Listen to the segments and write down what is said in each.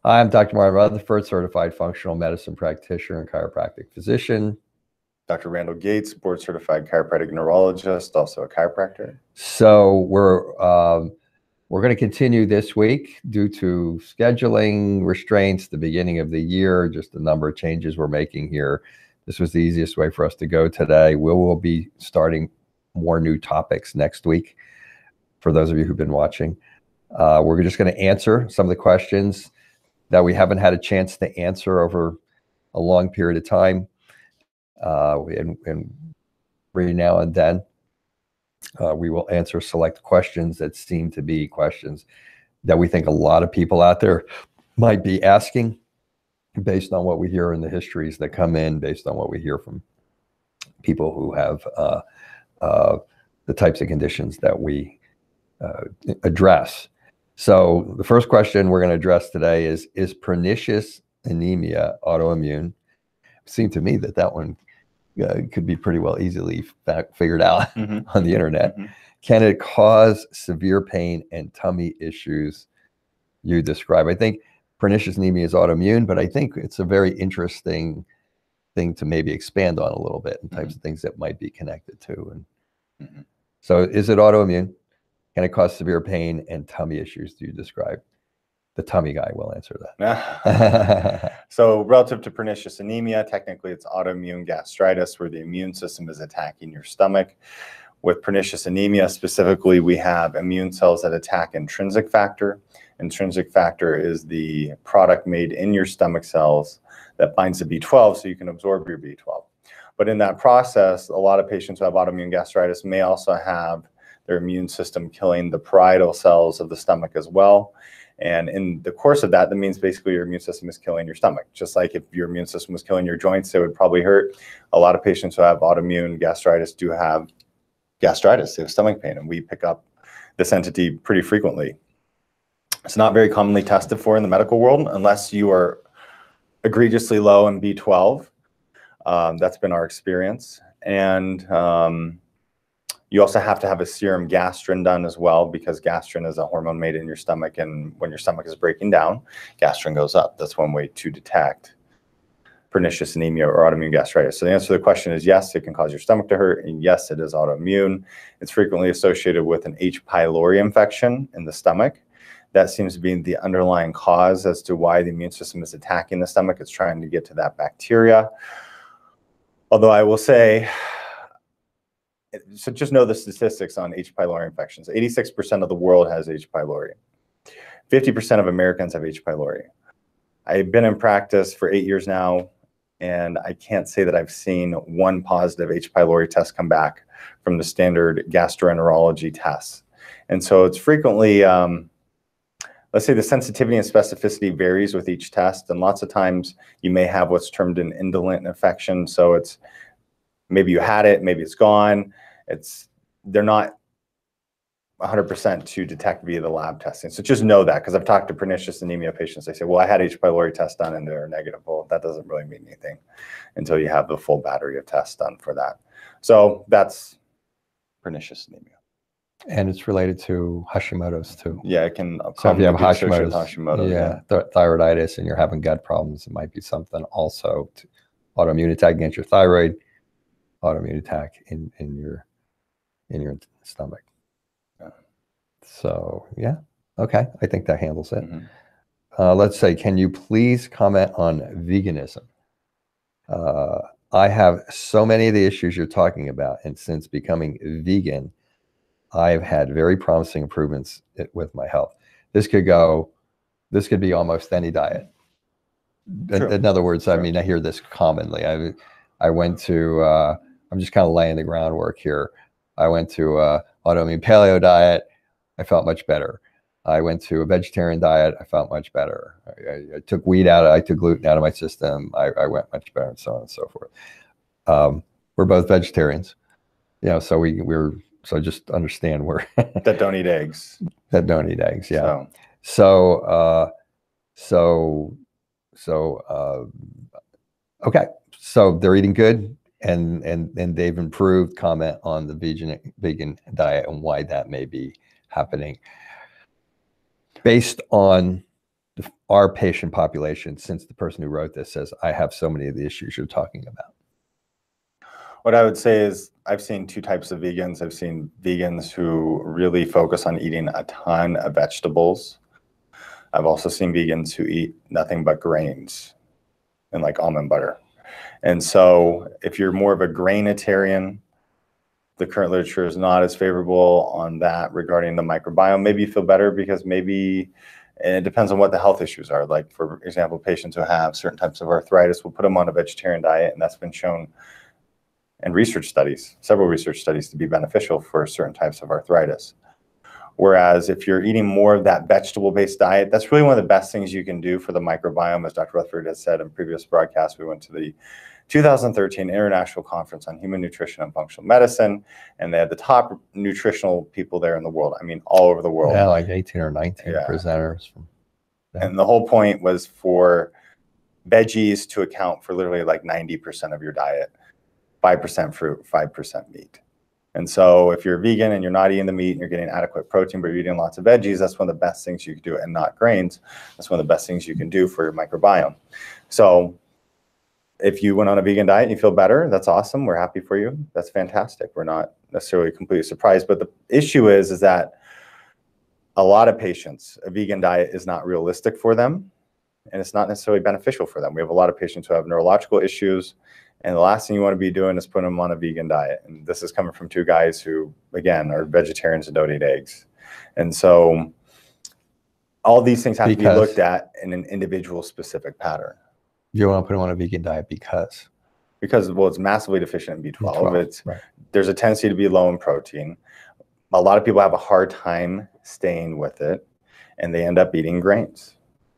I'm Dr. Martin Rutherford, certified functional medicine practitioner and chiropractic physician. Dr. Randall Gates, board certified chiropractic neurologist, also a chiropractor. So we're going to continue this week due to scheduling restraints, the beginning of the year, just a number of changes we're making here. This was the easiest way for us to go today. We will be starting more new topics next week for those of you who've been watching. We're just going to answer some of the questions that we haven't had a chance to answer over a long period of time. And every now and then, we will answer select questions that seem to be questions that we think a lot of people out there might be asking based on what we hear in the histories that come in, based on what we hear from people who have the types of conditions that we address. So the first question we're going to address today is pernicious anemia autoimmune? It seemed to me that one could be pretty well easily figured out on the internet. Can it cause severe pain and tummy issues you describe? I think pernicious anemia is autoimmune, but I think it's a very interesting thing to maybe expand on a little bit and types of things that might be connected to. And so is it autoimmune? Can it cause severe pain and tummy issues do you describe? The tummy guy will answer that. So relative to pernicious anemia, technically it's autoimmune gastritis where the immune system is attacking your stomach. With pernicious anemia specifically, we have immune cells that attack intrinsic factor. Intrinsic factor is the product made in your stomach cells that binds to B12 so you can absorb your B12. But in that process, a lot of patients who have autoimmune gastritis may also have their immune system killing the parietal cells of the stomach as well. And in the course of that, that means basically your immune system is killing your stomach. Just like if your immune system was killing your joints, it would probably hurt. A lot of patients who have autoimmune gastritis do have gastritis, they have stomach pain, and we pick up this entity pretty frequently. It's not very commonly tested for in the medical world unless you are egregiously low in B12. That's been our experience. And you also have to have a serum gastrin done as well, because gastrin is a hormone made in your stomach, and when your stomach is breaking down, gastrin goes up. That's one way to detect pernicious anemia or autoimmune gastritis. So the answer to the question is yes, it can cause your stomach to hurt, and yes, it is autoimmune. It's frequently associated with an H. pylori infection in the stomach. That seems to be the underlying cause as to why the immune system is attacking the stomach. It's trying to get to that bacteria. Although I will say, so just know the statistics on H. pylori infections. 86% of the world has H. pylori. 50% of Americans have H. pylori. I've been in practice for 8 years now, and I can't say that I've seen one positive H. pylori test come back from the standard gastroenterology tests. And so it's frequently, let's say the sensitivity and specificity varies with each test, and lots of times you may have what's termed an indolent infection. So it's maybe you had it, maybe it's gone. They're not 100% to detect via the lab testing. So just know that, because I've talked to pernicious anemia patients. They say, well, I had H. pylori test done and they're negative. Well, that doesn't really mean anything until you have the full battery of tests done for that. So that's pernicious anemia. And it's related to Hashimoto's too. Yeah, it can. So if you have Hashimoto's, yeah, thyroiditis, and you're having gut problems, it might be something also. Autoimmune attack against your thyroid, autoimmune attack in your stomach. Yeah. So yeah, okay, I think that handles it. Let's say, can you please comment on veganism? I have so many of the issues you're talking about, and since becoming vegan, I've had very promising improvements with my health. This could be almost any diet. In other words, I mean, I hear this commonly. I went to, I'm just kind of laying the groundwork here. I went to autoimmune paleo diet. I felt much better. I went to a vegetarian diet. I felt much better. I took wheat out. I took gluten out of my system. I went much better, and so on and so forth. We're both vegetarians, so so just understand we're that don't eat eggs. That don't eat eggs, yeah. Okay. So they're eating good, and they've improved. Comment on the vegan diet and why that may be happening. Based on our patient population, since the person who wrote this says, I have so many of the issues you're talking about? What I would say is I've seen two types of vegans. I've seen vegans who really focus on eating a ton of vegetables. I've also seen vegans who eat nothing but grains and like almond butter. And so if you're more of a grainitarian, the current literature is not as favorable on that regarding the microbiome. Maybe you feel better because maybe, and it depends on what the health issues are. Like, for example, patients who have certain types of arthritis, we'll put them on a vegetarian diet, and that's been shown in research studies, several research studies, to be beneficial for certain types of arthritis. Whereas if you're eating more of that vegetable-based diet, that's really one of the best things you can do for the microbiome. As Dr. Rutherford has said in previous broadcasts, we went to the 2013 International Conference on Human Nutrition and Functional Medicine, and they had the top nutritional people there in the world. I mean, all over the world. Yeah, like 18 or 19 presenters. And the whole point was for veggies to account for literally like 90% of your diet, 5% fruit, 5% meat. And so if you're vegan and you're not eating the meat and you're getting adequate protein, but you're eating lots of veggies, that's one of the best things you can do, and not grains. That's one of the best things you can do for your microbiome. So if you went on a vegan diet and you feel better, that's awesome. We're happy for you. That's fantastic. We're not necessarily completely surprised. But the issue is that a lot of patients, a vegan diet is not realistic for them, and it's not necessarily beneficial for them. We have a lot of patients who have neurological issues, and the last thing you want to be doing is putting them on a vegan diet. And this is coming from two guys who, again, are vegetarians and don't eat eggs. And so all these things have to be looked at in an individual specific pattern. You want to put them on a vegan diet because? Because, well, it's massively deficient in B12. B12, right. There's a tendency to be low in protein. A lot of people have a hard time staying with it, and they end up eating grains.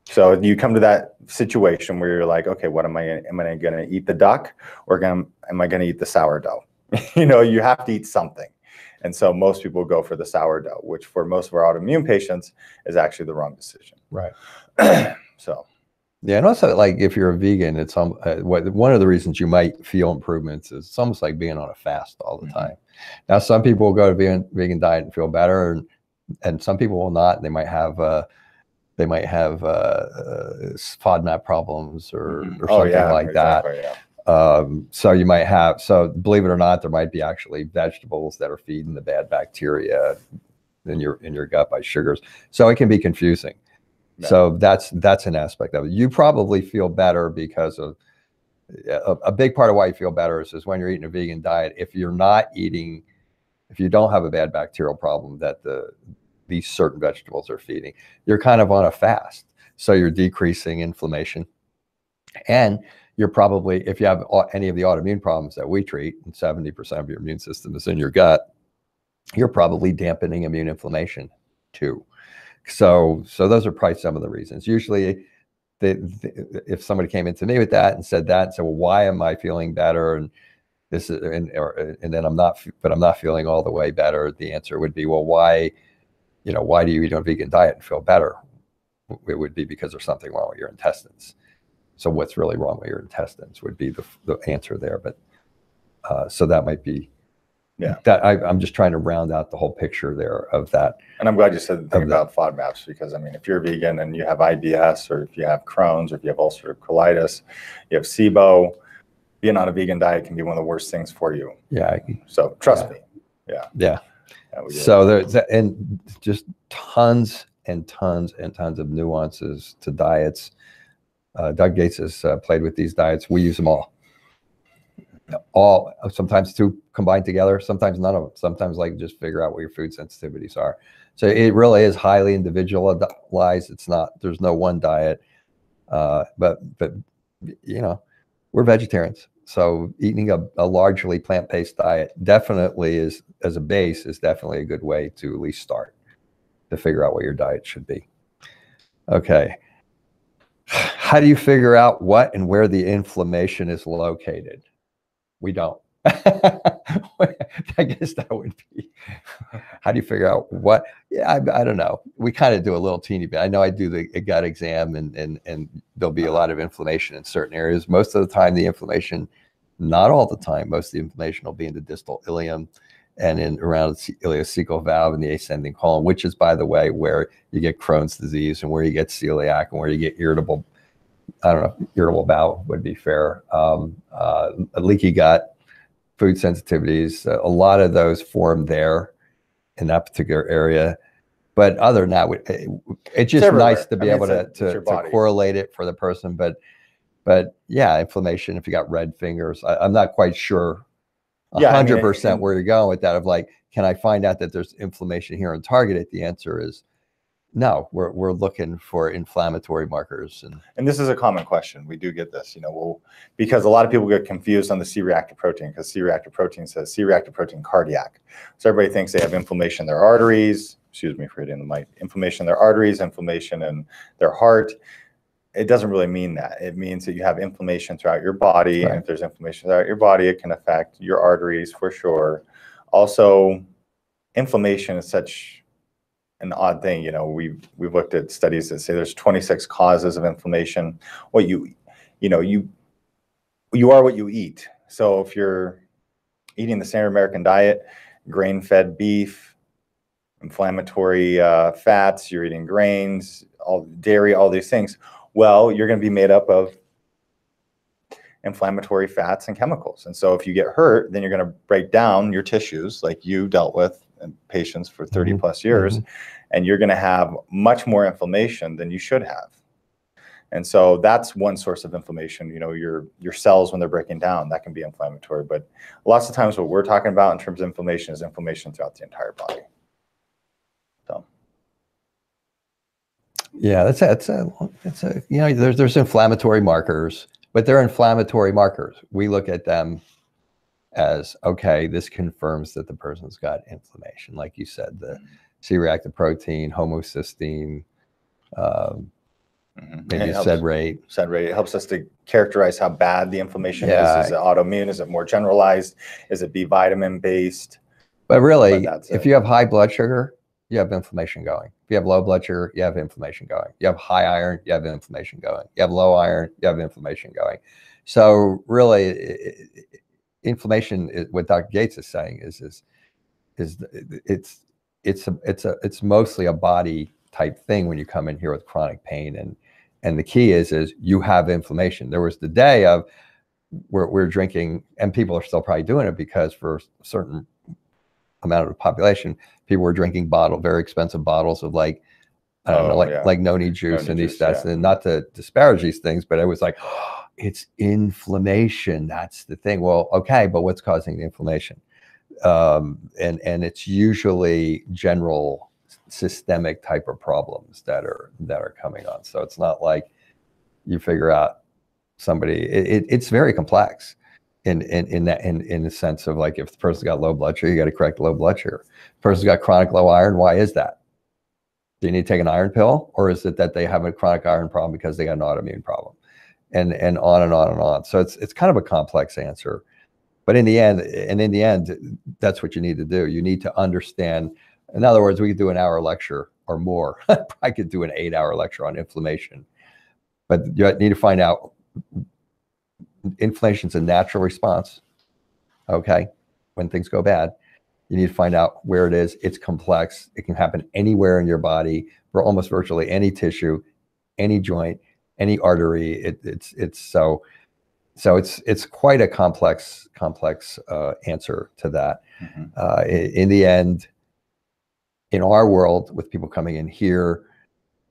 So you come to that situation where you're like, okay, what am I going to eat the duck, or am I going to eat the sourdough? You know, you have to eat something. And so most people go for the sourdough, which for most of our autoimmune patients is actually the wrong decision. Right. So. Yeah, and also, like, if you're a vegan, it's one of the reasons you might feel improvements is it's almost like being on a fast all the time. Now, some people will go to vegan diet and feel better, and some people will not. They might have FODMAP problems or something like that. Yeah. So you might have, so believe it or not, there might be actually vegetables that are feeding the bad bacteria in your gut by sugars. So it can be confusing. Yeah. So that's an aspect of it. You probably feel better because of a big part of why you feel better is when you're eating a vegan diet. If you don't have a bad bacterial problem that these certain vegetables are feeding, you're kind of on a fast. So you're decreasing inflammation, and you're probably, if you have any of the autoimmune problems that we treat, and 70% of your immune system is in your gut, you're probably dampening immune inflammation too. So those are probably some of the reasons. Usually, if somebody came into me with that and said, well, why am I feeling better? And this is, and then I'm not feeling all the way better. The answer would be, well, why do you eat a vegan diet and feel better? It would be because there's something wrong with your intestines. So what's really wrong with your intestines would be the answer there. But so that might be. Yeah, that I'm just trying to round out the whole picture there of that. And I'm glad you said the thing about FODMAPs, because I mean, if you're vegan and you have IBS, or if you have Crohn's, or if you have ulcerative colitis, you have SIBO, being on a vegan diet can be one of the worst things for you. Yeah. So trust me. Yeah. Yeah. So there's and just tons and tons and tons of nuances to diets. Doug Gates has played with these diets. We use them all. Sometimes two combined together, sometimes none of them. Sometimes like just figure out what your food sensitivities are. So it really is highly individualized. There's no one diet, but we're vegetarians. So eating a largely plant-based diet definitely is, as a base, is definitely a good way to at least start to figure out what your diet should be. Okay. How do you figure out what and where the inflammation is located? We don't. I guess that would be. How do you figure out what? Yeah, I don't know. We kind of do a little teeny bit. I know I do a gut exam, and there'll be a lot of inflammation in certain areas. Most of the time, the inflammation, not all the time, most of the inflammation will be in the distal ileum and in around the ileocecal valve and the ascending colon, which is, by the way, where you get Crohn's disease and where you get celiac and where you get irritable, I don't know, irritable bowel would be fair, a leaky gut, food sensitivities, a lot of those form there in that particular area. But other than that, it's just nice to be able to correlate it for the person. But yeah, inflammation, if you got red fingers, I'm not quite sure 100% where you're going with that of like, can I find out that there's inflammation here and target it? The answer is no, we're looking for inflammatory markers. And this is a common question. We do get this, because a lot of people get confused on the C-reactive protein, because C-reactive protein says C-reactive protein cardiac. So everybody thinks they have inflammation in their arteries, excuse me for hitting the mic, inflammation in their arteries, inflammation in their heart. It doesn't really mean that. It means that you have inflammation throughout your body. Right. And if there's inflammation throughout your body, it can affect your arteries for sure. Also, inflammation is such an odd thing. We've looked at studies that say there's 26 causes of inflammation. Well, you are what you eat. So if you're eating the standard American diet, grain-fed beef, inflammatory fats, you're eating grains, all dairy, all these things, well, you're going to be made up of inflammatory fats and chemicals. And so if you get hurt, then you're going to break down your tissues like you dealt with in patients for 30 plus years, and you're going to have much more inflammation than you should have. And so that's one source of inflammation. Your cells, when they're breaking down, that can be inflammatory. But lots of times what we're talking about in terms of inflammation is inflammation throughout the entire body. So. Yeah, that's there's inflammatory markers, but they're inflammatory markers. We look at them as, okay, this confirms that the person's got inflammation. Like you said, the C-reactive protein, homocysteine, maybe sed rate. Sed rate. It helps us to characterize how bad the inflammation is. Is it autoimmune? Is it more generalized? Is it B vitamin based? But really, if you have high blood sugar, you have inflammation going. If you have low blood sugar, you have inflammation going. You have high iron, you have inflammation going. You have low iron, you have inflammation going. So really, inflammation, what Dr. Gates is saying is it's mostly a body type thing when you come in here with chronic pain, and the key is you have inflammation. There was the day of we're drinking, and people are still probably doing it because for a certain amount of the population, people were drinking very expensive bottles of like noni juice and these stuff. And not to disparage these things, but it was like, oh, it's inflammation. That's the thing. Well, okay, but what's causing the inflammation? And it's usually general systemic type of problems that are coming on. So it's not like you figure out somebody. It's very complex in the sense of like, if the person's got low blood sugar, you got to correct low blood sugar. The person's got chronic low iron. Why is that? Do you need to take an iron pill, or is it that they have a chronic iron problem because they got an autoimmune problem? And on and on and on. So it's kind of a complex answer. But in the end, that's what you need to do. You need to understand. In other words, we could do an hour lecture or more. I could do an 8-hour lecture on inflammation. But you need to find out inflammation is a natural response. Okay. When things go bad, you need to find out where it is. It's complex. It can happen anywhere in your body, for almost virtually any tissue, any joint, any artery. It's quite a complex answer to that. In the end, in our world, with people coming in here,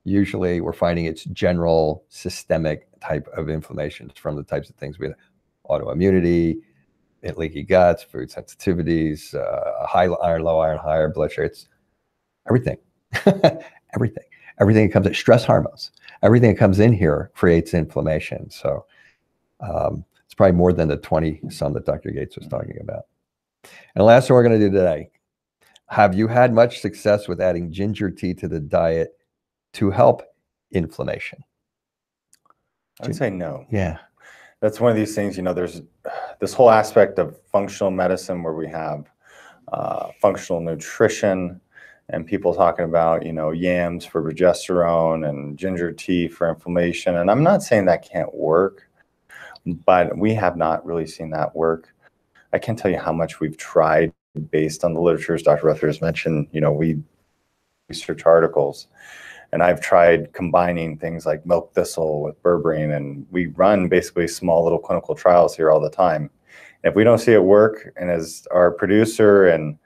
usually we're finding it's general systemic type of inflammation from the types of things we have: autoimmunity, leaky guts, food sensitivities, high iron, low iron, higher blood sugar. It's everything. Everything that comes in, stress hormones, everything that comes in here creates inflammation. So it's probably more than the 20 some that Dr. Gates was talking about. And the last thing we're going to do today: have you had much success with adding ginger tea to the diet to help inflammation? I'd say no. Yeah. That's one of these things, there's this whole aspect of functional medicine where we have functional nutrition, and people talking about, yams for progesterone and ginger tea for inflammation. And I'm not saying that can't work, but we have not really seen that work. I can't tell you how much we've tried based on the literature, as Dr. Rutherford has mentioned, we research articles, and I've tried combining things like milk thistle with berberine, and we run basically small little clinical trials here all the time. If we don't see it work, and as our producer and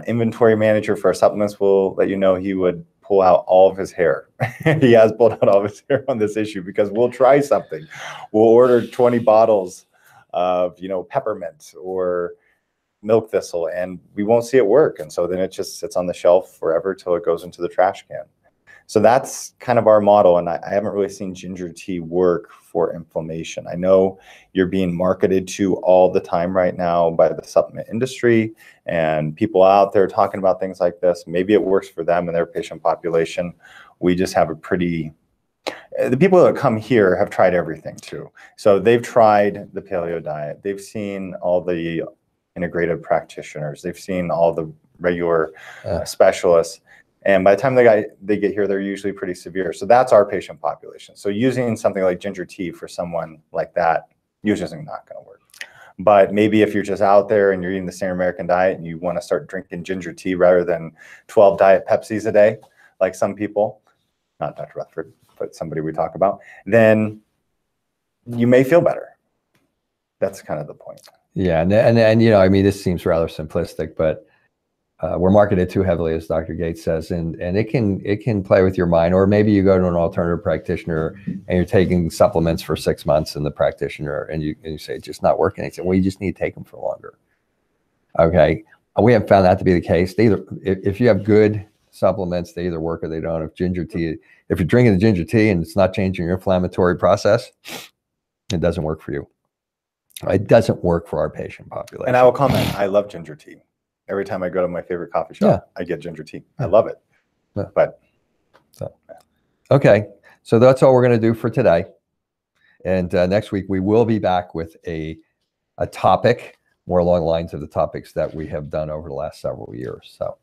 inventory manager for our supplements will let you know, he would pull out all of his hair. He has pulled out all of his hair on this issue, because we'll try something. We'll order 20 bottles of, peppermint or milk thistle, and we won't see it work. And so then it just sits on the shelf forever till it goes into the trash can. So that's kind of our model. And I haven't really seen ginger tea work for inflammation. I know you're being marketed to all the time right now by the supplement industry, and people out there talking about things like this. Maybe it works for them and their patient population. We just have the people that come here have tried everything too. So they've tried the paleo diet. They've seen all the integrative practitioners. They've seen all the regular specialists. And by the time they get here, they're usually pretty severe. So that's our patient population. So using something like ginger tea for someone like that usually is not going to work. But maybe if you're just out there and you're eating the standard American diet and you want to start drinking ginger tea rather than 12 Diet Pepsis a day, like some people, not Dr. Rutherford, but somebody we talk about, then you may feel better. That's kind of the point. Yeah, and I mean, this seems rather simplistic, but we're marketed too heavily, as Dr. Gates says, and it can play with your mind. Or maybe you go to an alternative practitioner and you're taking supplements for 6 months, and the practitioner and you say it's just not working. They say, well, you just need to take them for longer. Okay, we haven't found that to be the case. If you have good supplements, they either work or they don't. If you're drinking the ginger tea and it's not changing your inflammatory process, it doesn't work for you. It doesn't work for our patient population. And I will comment, I love ginger tea. Every time I go to my favorite coffee shop, I get ginger tea. I love it. Okay, so that's all we're going to do for today. And next week, we will be back with a topic more along the lines of the topics that we have done over the last several years. So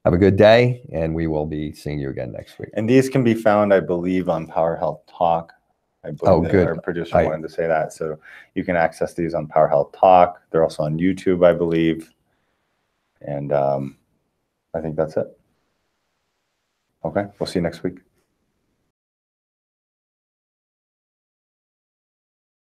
have a good day, and we will be seeing you again next week. And these can be found, I believe, on Power Health Talk. I believe that our producer wanted to say that. So you can access these on Power Health Talk. They're also on YouTube, I believe. And I think that's it. Okay, we'll see you next week.